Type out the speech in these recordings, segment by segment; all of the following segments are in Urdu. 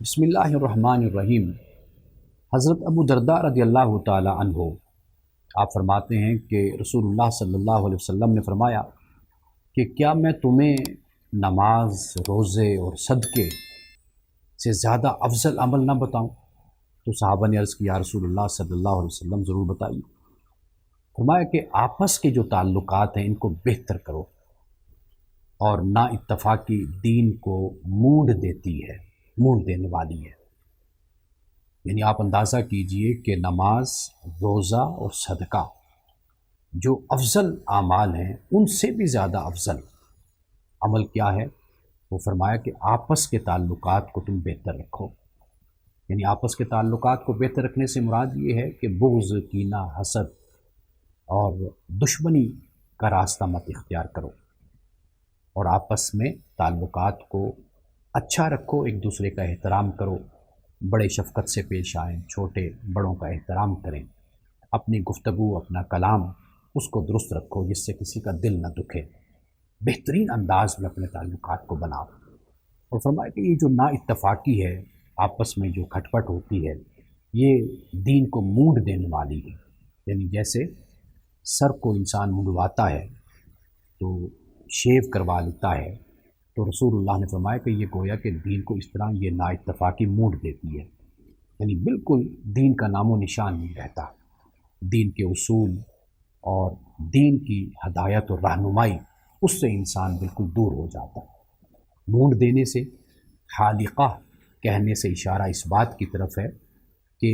بسم اللہ الرحمن الرحیم۔ حضرت ابو درداء رضی اللہ تعالی عنہ آپ فرماتے ہیں کہ رسول اللہ صلی اللہ علیہ وسلم نے فرمایا کہ کیا میں تمہیں نماز، روزے اور صدقے سے زیادہ افضل عمل نہ بتاؤں؟ تو صحابہ نے عرض کیا یا رسول اللہ صلی اللہ علیہ وسلم ضرور بتائیے۔ فرمایا کہ آپس کے جو تعلقات ہیں ان کو بہتر کرو، اور نا اتفاقی دین کو مونڈ دیتی ہے، مونڈ دینے والی ہے۔ یعنی آپ اندازہ کیجئے کہ نماز، روزہ اور صدقہ جو افضل اعمال ہیں ان سے بھی زیادہ افضل عمل کیا ہے؟ وہ فرمایا کہ آپس کے تعلقات کو تم بہتر رکھو۔ یعنی آپس کے تعلقات کو بہتر رکھنے سے مراد یہ ہے کہ بغض، کینہ، حسد اور دشمنی کا راستہ مت اختیار کرو، اور آپس میں تعلقات کو اچھا رکھو، ایک دوسرے کا احترام کرو، بڑے شفقت سے پیش آئیں، چھوٹے بڑوں کا احترام کریں، اپنی گفتگو، اپنا کلام اس کو درست رکھو جس سے کسی کا دل نہ دکھے، بہترین انداز میں اپنے تعلقات کو بناؤ۔ اور فرمایا کہ یہ جو نا اتفاقی ہے، آپس میں جو کھٹپٹ ہوتی ہے، یہ دین کو مونڈ دینے والی ہے۔ یعنی جیسے سر کو انسان منڈواتا ہے تو شیو کروا لیتا ہے، تو رسول اللہ نے فرمایا کہ یہ گویا کہ دین کو اس طرح یہ نا اتفاقی مونڈ دیتی ہے۔ یعنی بالکل دین کا نام و نشان نہیں رہتا، دین کے اصول اور دین کی ہدایت اور رہنمائی اس سے انسان بالکل دور ہو جاتا ہے۔ مونڈ دینے سے، خالقہ کہنے سے اشارہ اس بات کی طرف ہے کہ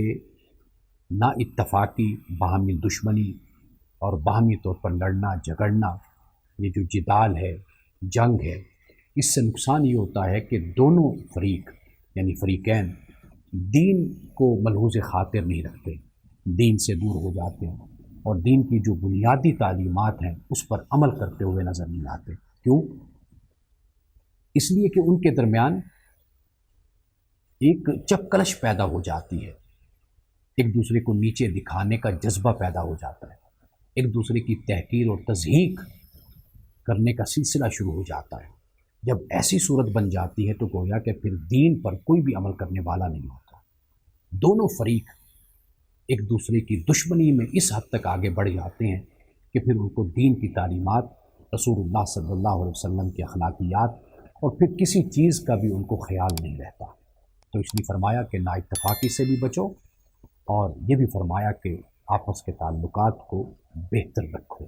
نا اتفاقی، باہمی دشمنی اور باہمی طور پر لڑنا جھگڑنا، یہ جو جدال ہے، جنگ ہے، اس سے نقصان یہ ہوتا ہے کہ دونوں فریق یعنی فریقین دین کو ملحوظ خاطر نہیں رکھتے، دین سے دور ہو جاتے ہیں، اور دین کی جو بنیادی تعلیمات ہیں اس پر عمل کرتے ہوئے نظر نہیں آتے۔ کیوں؟ اس لیے کہ ان کے درمیان ایک چپکلش پیدا ہو جاتی ہے، ایک دوسرے کو نیچے دکھانے کا جذبہ پیدا ہو جاتا ہے، ایک دوسرے کی تحقیر اور تضحیک کرنے کا سلسلہ شروع ہو جاتا ہے۔ جب ایسی صورت بن جاتی ہے تو گویا کہ پھر دین پر کوئی بھی عمل کرنے والا نہیں ہوتا۔ دونوں فریق ایک دوسرے کی دشمنی میں اس حد تک آگے بڑھ جاتے ہیں کہ پھر ان کو دین کی تعلیمات، رسول اللہ صلی اللہ علیہ وسلم کی اخلاقیات اور پھر کسی چیز کا بھی ان کو خیال نہیں رہتا۔ تو اس لیے فرمایا کہ نا اتفاقی سے بھی بچو، اور یہ بھی فرمایا کہ آپس کے تعلقات کو بہتر رکھو۔